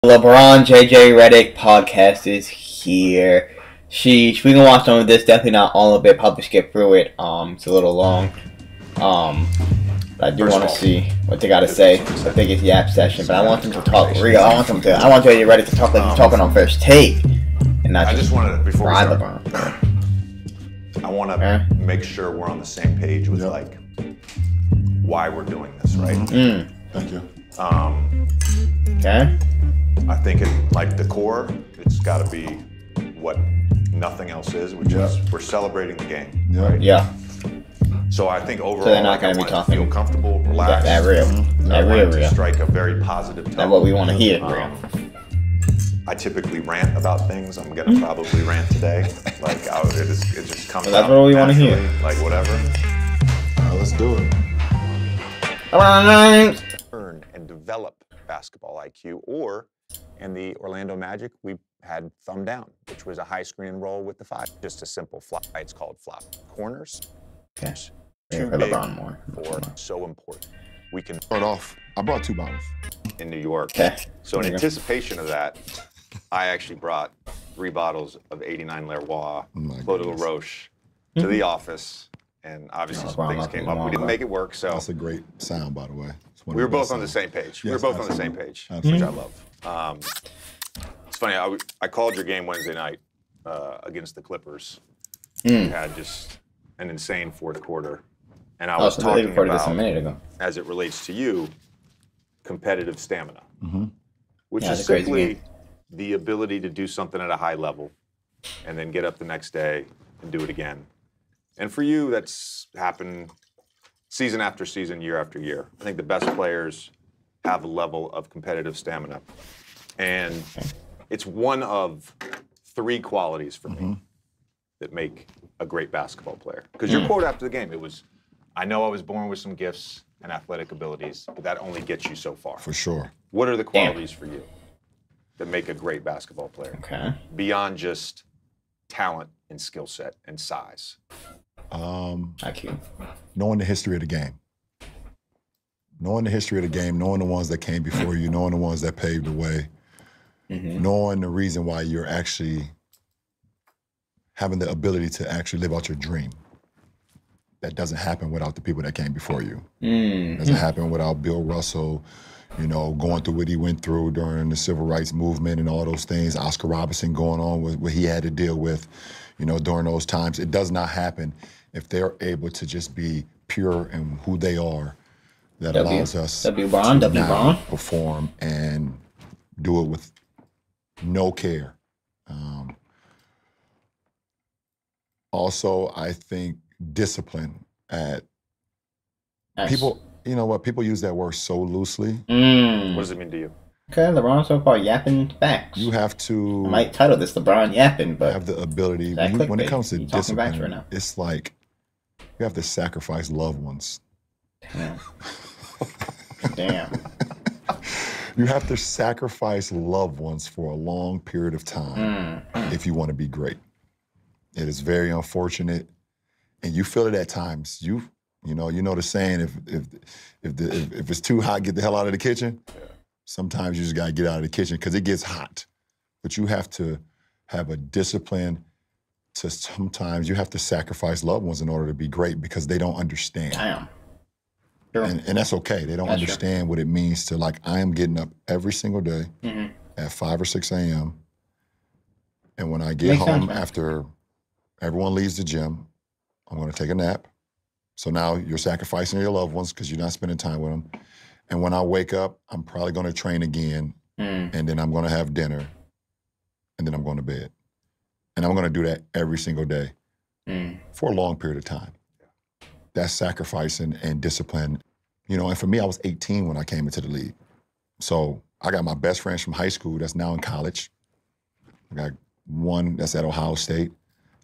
LeBron JJ Redick podcast is here. Sheesh, we can watch some of this. Definitely not all of it. Probably skip through it. It's a little long. But I do want to see what they got to say. I think it's Yap session, but I want them to talk real. I want JJ Redick to talk like he's talking on First Take, and not just wanted before we start, LeBron. I want to make sure we're on the same page with like why we're doing this, right? Thank you. Okay. I think like the core, it's got to be what nothing else is, which is we're celebrating the game. Right? Yeah. So I think overall, so they're not going to be talking. Feel comfortable, relaxed. That real. That real. Strike a very positive tone. That's what we want to hear. I typically rant about things. I'm going to probably rant today. Like it just comes out. That's what we want to hear. Like whatever. Let's do it. Learn and develop basketball IQ, or in the Orlando Magic, we had Thumbdown, which was a high screen and roll with the 5. Just a simple flop. It's called flop. Corners. Okay. Too big for so important. We can start off. I brought 2 bottles in New York. Okay. So in anticipation of that, I actually brought 3 bottles of 89 Leroy Clos de la Roche to the office, and obviously some things came up. We didn't make it work, so that's a great sound, by the way. We were both on the same page. We were both on the same page, which I love. It's funny. I called your game Wednesday night against the Clippers. We had just an insane fourth quarter, and I was talking about, a minute ago, as it relates to you, competitive stamina, which is crazy simply the ability to do something at a high level and then get up the next day and do it again. And for you, that's happened season after season, year after year. I think the best players have a level of competitive stamina. And it's one of 3 qualities for me that make a great basketball player. Because your quote after the game, it was, I know I was born with some gifts and athletic abilities, but that only gets you so far. For sure. What are the qualities for you that make a great basketball player? Okay. Beyond just talent and skill set and size. IQ. Knowing the history of the game. Knowing the history of the game, knowing the ones that came before you, knowing the ones that paved the way, knowing the reason why you're actually having the ability to actually live out your dream. That doesn't happen without the people that came before you. Doesn't happen without Bill Russell, you know, going through what he went through during the civil rights movement and all those things. Oscar Robertson going on with what he had to deal with, you know, during those times. It does not happen if they're able to just be pure in who they are. That allows us to now perform and do it with no care. Also, I think discipline at people. You know what? People use that word so loosely. What does it mean to you? Okay, LeBron so far yapping facts. You have to. I might title this LeBron yapping, but have the ability when it comes to discipline. Right now. It's like you have to sacrifice loved ones. Damn. Damn. You have to sacrifice loved ones for a long period of time if you want to be great. It is very unfortunate, and you feel it at times. You know the saying: if it's too hot, get the hell out of the kitchen. Sometimes you just gotta get out of the kitchen because it gets hot. But you have to have a discipline. To sometimes you have to sacrifice loved ones in order to be great because they don't understand. Damn. Sure. And that's okay. They don't understand what it means to, like, I am getting up every single day at 5 or 6 a.m. And when I get home after everyone leaves the gym, I'm going to take a nap. So now you're sacrificing your loved ones because you're not spending time with them. And when I wake up, I'm probably going to train again. And then I'm going to have dinner. And then I'm going to bed. And I'm going to do that every single day for a long period of time. That's sacrificing and discipline. You know, and for me, I was 18 when I came into the league. So I got my best friends from high school that's now in college. I got 1 that's at Ohio State.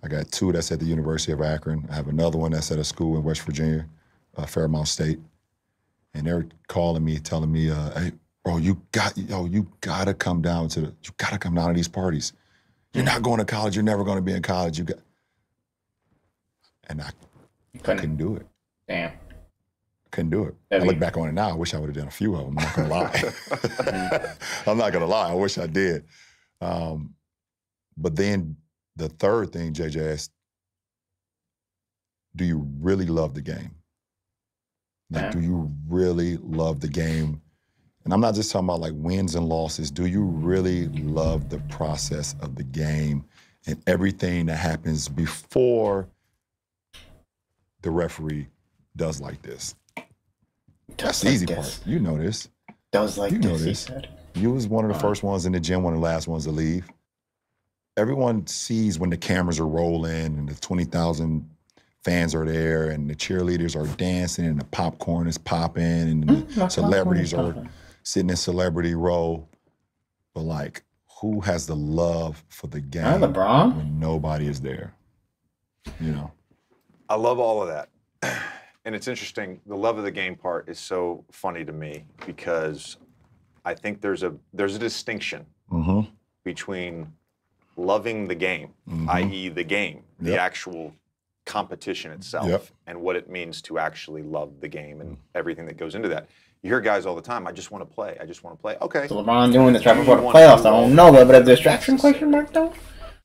I got 2 that's at the University of Akron. I have another one that's at a school in West Virginia, Fairmount State. And they're calling me, telling me, hey, bro, you gotta come down to these parties. You're not going to college. You're never going to be in college. And I couldn't do it. Damn. couldn't do it. I look back on it now, I wish I would have done a few of them. I'm not going to lie. I'm not going to lie. I wish I did. But then the third thing, JJ asked, do you really love the game? Like, do you really love the game? And I'm not just talking about like wins and losses. Do you really love the process of the game and everything that happens before the referee does like this? That's the easy part. You know this. Does like this. You know this. You was one of the first ones in the gym, one of the last ones to leave. Everyone sees when the cameras are rolling and the 20,000 fans are there and the cheerleaders are dancing and the popcorn is popping and the celebrities are sitting in celebrity row. But like, who has the love for the game LeBron? when nobody is there? You know? I love all of that. And it's interesting, the love of the game part is so funny to me because I think there's a distinction between loving the game, i.e. the game, the actual competition itself, and what it means to actually love the game and everything that goes into that. You hear guys all the time, I just want to play, I just want to play. Okay. So LeBron doing this right before the playoffs, I don't know, but a distraction question mark though?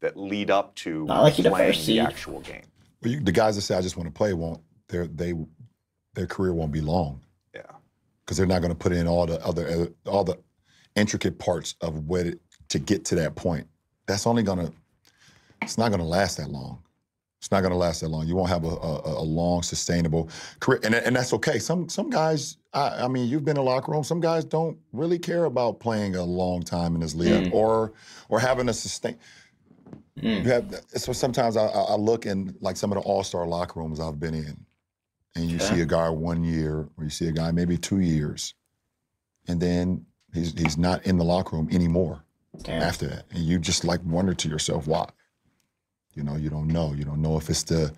That lead up to like playing the actual game. Well, the guys that say, I just want to play, their career won't be long. Yeah. Because they're not going to put in all the intricate parts of to get to that point. That's only it's not going to last that long. It's not going to last that long. You won't have a long, sustainable career. And that's okay. Some guys, I mean, you've been in a locker room, some guys don't really care about playing a long time in this league or having a sustain. So sometimes I look in like some of the all-star locker rooms I've been in, and you see a guy 1 year, or you see a guy maybe 2 years, and then he's not in the locker room anymore after that. And you just like wonder to yourself, why? You know, you don't know. You don't know if it's the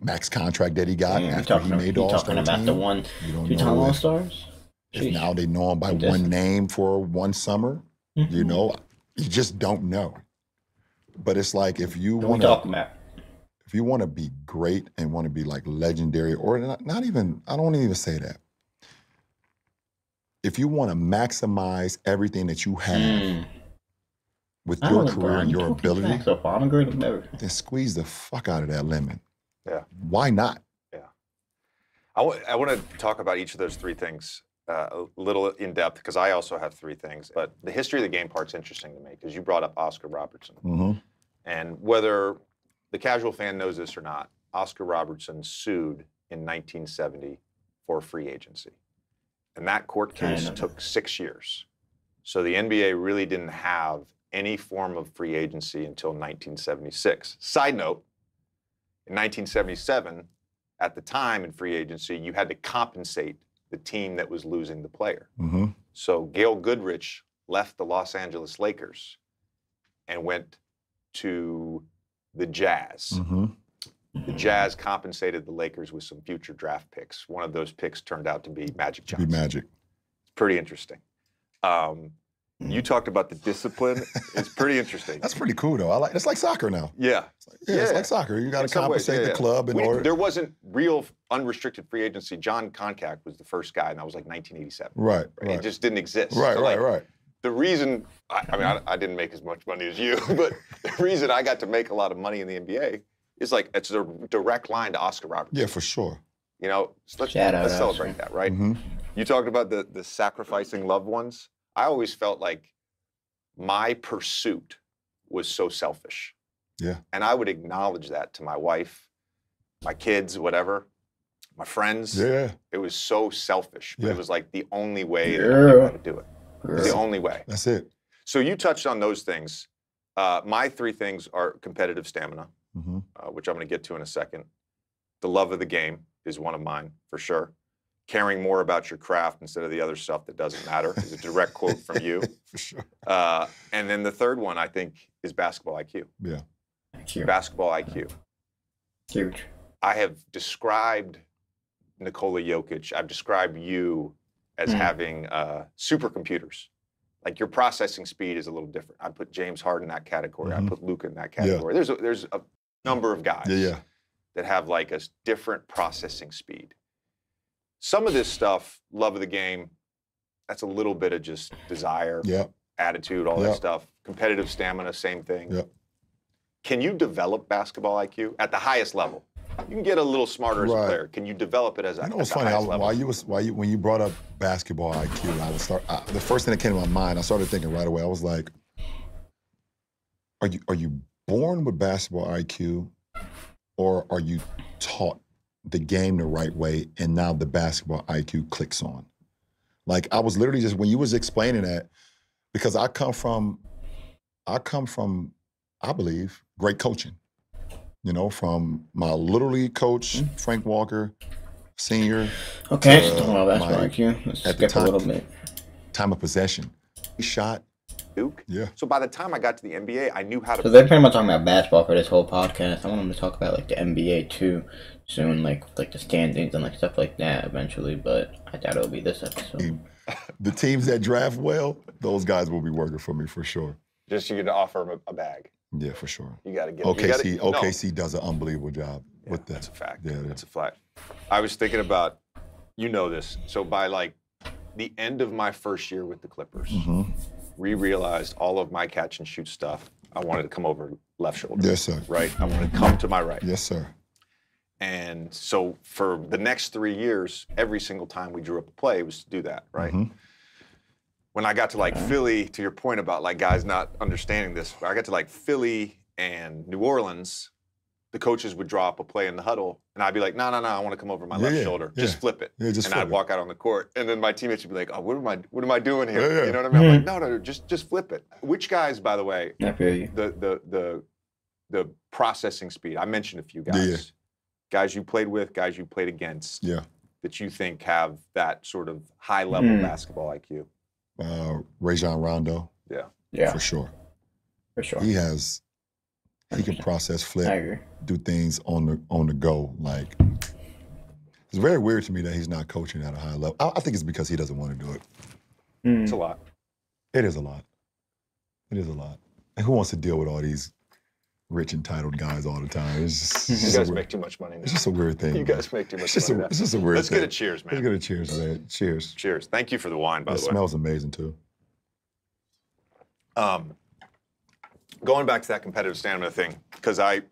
max contract that he got after he made the All-Star team. About the one, two-time All-Stars? If now they know him by one name for one summer, you know, you just don't know. But it's like if you want to be great and want to be like legendary, or not even, I don't want to even say that. If you want to maximize everything that you have with your career and your ability, then squeeze the fuck out of that lemon. Yeah. Why not? Yeah. I want to talk about each of those three things a little in depth because I also have three things. But the history of the game part's interesting to me because you brought up Oscar Robertson. And whether the casual fan knows this or not, Oscar Robertson sued in 1970 for free agency. And that court case took 6 years. So the NBA really didn't have any form of free agency until 1976. Side note, in 1977, at the time in free agency, you had to compensate the team that was losing the player. So Gail Goodrich left the Los Angeles Lakers and went to the Jazz. The Jazz compensated the Lakers with some future draft picks. One of those picks turned out to be Magic Johnson. It's pretty interesting. You talked about the discipline. It's pretty interesting. That's pretty cool, though. It's like soccer now. Yeah. It's like soccer. You got to compensate the club in order. There wasn't real unrestricted free agency. John Koncak was the first guy, and that was like 1987. Right. It just didn't exist. Right. The reason, I didn't make as much money as you, but the reason I got to make a lot of money in the NBA is like, it's a direct line to Oscar Robertson. Yeah, for sure. You know, let's celebrate that, right? You talked about the sacrificing loved ones. I always felt like my pursuit was so selfish. Yeah. And I would acknowledge that to my wife, my kids, whatever, my friends. Yeah. It was so selfish, but it was like the only way that I knew how to do it. It was the only way. That's it. So you touched on those things. My three things are competitive stamina, which I'm going to get to in a second. The love of the game is one of mine, for sure. Caring more about your craft instead of the other stuff that doesn't matter is a direct quote from you. For sure. And then the third one, I think, is basketball IQ. Yeah. Basketball IQ. Huge. I have described Nikola Jokic, I've described you as having supercomputers. Like your processing speed is a little different. I put James Harden in that category. I put Luka in that category. There's a number of guys that have like a different processing speed. some of this stuff, love of the game, that's a little bit of just desire, attitude, all that stuff. Competitive stamina, same thing. Yep. Can you develop basketball IQ at the highest level? You can get a little smarter as a player. Can you develop it as a You know what's funny? When you brought up basketball IQ, the first thing that came to my mind, I started thinking right away. I was like, are you born with basketball IQ, or are you taught the game the right way, and now the basketball IQ clicks on? Like, I was literally just, when you was explaining that, because I come from, I believe, great coaching. You know, from my Little League coach, Frank Walker, senior. Okay, that's IQ. Let's skip a little bit. Time of possession. He shot. Duke. Yeah. So by the time I got to the NBA, I knew how to. So they're pretty much talking about basketball for this whole podcast. I want them to talk about like the NBA too soon, like the standings and like stuff like that eventually. But I doubt it'll be this episode. The teams that draft well, those guys will be working for me for sure. Just you get to offer them a bag. Yeah, for sure. You got to get OKC does an unbelievable job with that. That's a fact. Yeah, that's a fact. I was thinking about, you know this. So by like the end of my first year with the Clippers, we realized all of my catch and shoot stuff, I wanted to come over left shoulder. Yes, sir. Right? I wanted to come to my right. Yes, sir. And so for the next 3 years, every single time we drew up a play was to do that, right? When I got to like Philly, to your point about like guys not understanding this, I got to like Philly and New Orleans, the coaches would draw up a play in the huddle, and I'd be like, no, I want to come over my left shoulder. Just flip it. Yeah, and I'd walk out on the court, and then my teammates would be like, oh, what am I doing here? You know what I mean? I'm like, no, just flip it. Which guys, by the way, the processing speed, I mentioned a few guys. Guys you played with, guys you played against, that you think have that sort of high-level basketball IQ. Rajon Rondo. Yeah. For sure. For sure. He can process, flip, do things on the go. Like, it's very weird to me that he's not coaching at a high level. I think it's because he doesn't want to do it. It's a lot. It is a lot. It is a lot. And who wants to deal with all these rich, entitled guys all the time? It's just you guys make too much money now. It's just a weird thing. You guys make too much money now. It's just a weird Let's thing. get a cheers, man. Let's get a cheers, man. Cheers. Cheers. Thank you for the wine, by the way. It smells amazing, too. Going back to that competitive stamina thing, because I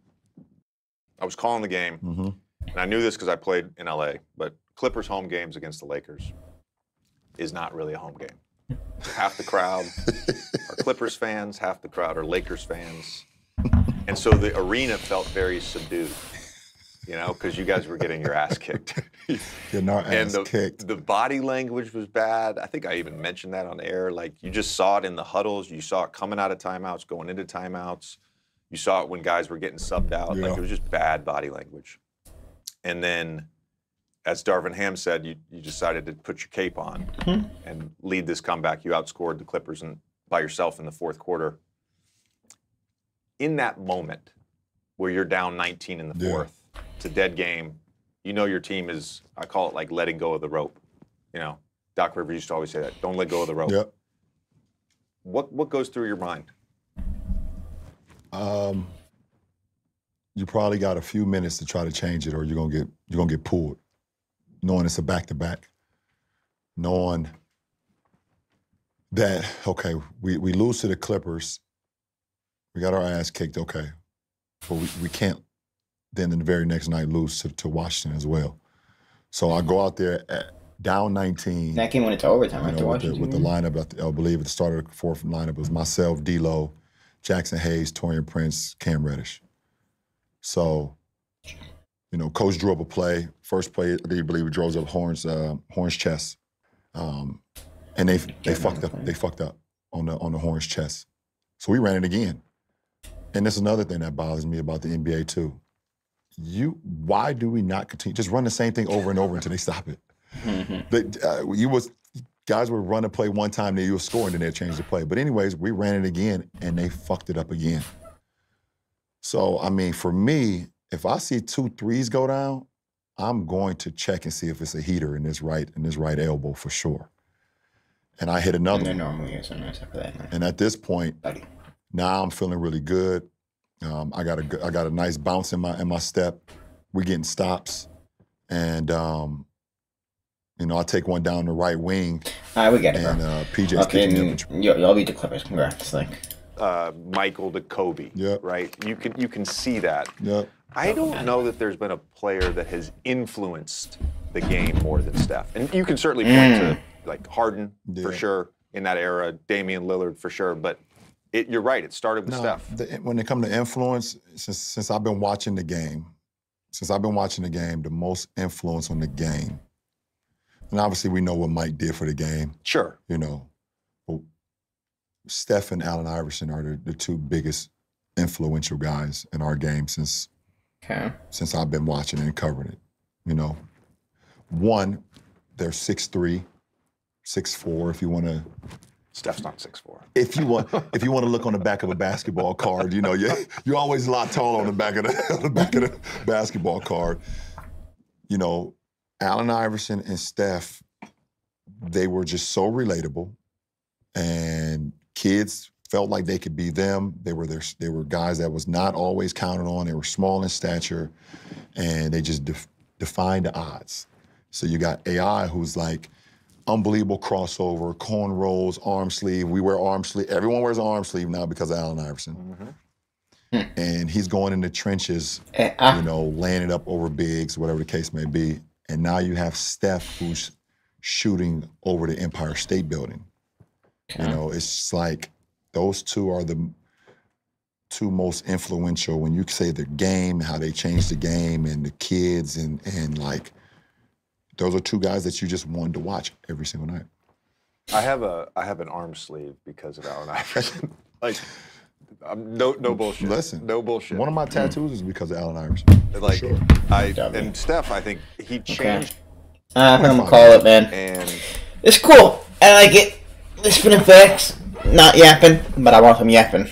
was calling the game, and I knew this because I played in LA, but Clippers home games against the Lakers is not really a home game. Half the crowd are Clippers fans, half the crowd are Lakers fans. And so the arena felt very subdued, you know, because you guys were getting your ass kicked. Getting our ass kicked. The body language was bad. I think I even mentioned that on air. Like, you just saw it in the huddles. You saw it coming out of timeouts, going into timeouts. You saw it when guys were getting subbed out. Like, it was just bad body language. And then, as Darvin Ham said, you decided to put your cape on and lead this comeback. You outscored the Clippers by yourself in the fourth quarter. In that moment where you're down 19 in the fourth, it's a dead game. You know your team is, I call it like letting go of the rope. You know, Doc Rivers used to always say that. Don't let go of the rope. Yep. What goes through your mind? You probably got a few minutes to try to change it, or you're gonna get pulled. Knowing it's a back-to-back. Knowing that, okay, we lose to the Clippers. We got our ass kicked, okay. But we can't then the very next night lose to Washington as well. So I go out there down 19. That game went into overtime, right? With the lineup, I believe at the start of the fourth lineup, it was myself, D'Lo, Jackson Hayes, Taurean Prince, Cam Reddish. So, you know, coach drew up a play. First play, I believe he drove up Horn's chest. And they fucked up. They fucked up on the Horn's chest. So we ran it again. And that's another thing that bothers me about the NBA too. Why do we not continue? Just run the same thing over and over until they stop it. Guys would run a play one time, then you were scoring, then they'd change the play. But anyways, we ran it again, and they fucked it up again. So, I mean, for me, if I see 2 threes go down, I'm going to check and see if it's a heater in this right elbow for sure. And I hit another one. And there normally is a nice after that. And at this point, now I'm feeling really good. I got a nice bounce in my step. We're getting stops, and You know, I take one down the right wing. All right, we get it, and, bro. PJ's okay, kicking me. Y'all beat the Clippers. Congrats. Like, Michael to Kobe. Yep. Right. You can see that. Yep. I don't know that there's been a player that has influenced the game more than Steph. And you can certainly point to like Harden for sure in that era, Damian Lillard for sure. But you're right. It started with Steph. When it comes to influence, since I've been watching the game, the most influence on the game. And obviously we know what Mike did for the game. Sure. You know, but Steph and Allen Iverson are the two biggest influential guys in our game since I've been watching and covering it. You know, one, they're 6'3", 6'4", if you want to. Steph's not 6'4". If you want to look on the back of a basketball card, you know, you're always a lot taller on the back of the basketball card. You know, Allen Iverson and Steph, they were just so relatable, and kids felt like they could be them. They were guys that was not always counted on. They were small in stature, and they just defined the odds. So you got AI, who's like unbelievable crossover, cornrows, arm sleeve. We wear arm sleeve. Everyone wears an arm sleeve now because of Allen Iverson. And he's going in the trenches, you know, laying it up over bigs, whatever the case may be. And now you have Steph, who's shooting over the Empire State Building. You know, it's like those two are the two most influential when you say the game, how they changed the game, and the kids, and like, those are two guys that you just wanted to watch every single night. I have an arm sleeve because of Allen Iverson. Like, no bullshit. Listen, no bullshit. One of my tattoos is because of Allen Iverson. Like, sure. And Steph, I think he changed. I think I'm gonna call it, man. And it's cool. I like it. It's spinning facts, not yapping, but I want some yapping.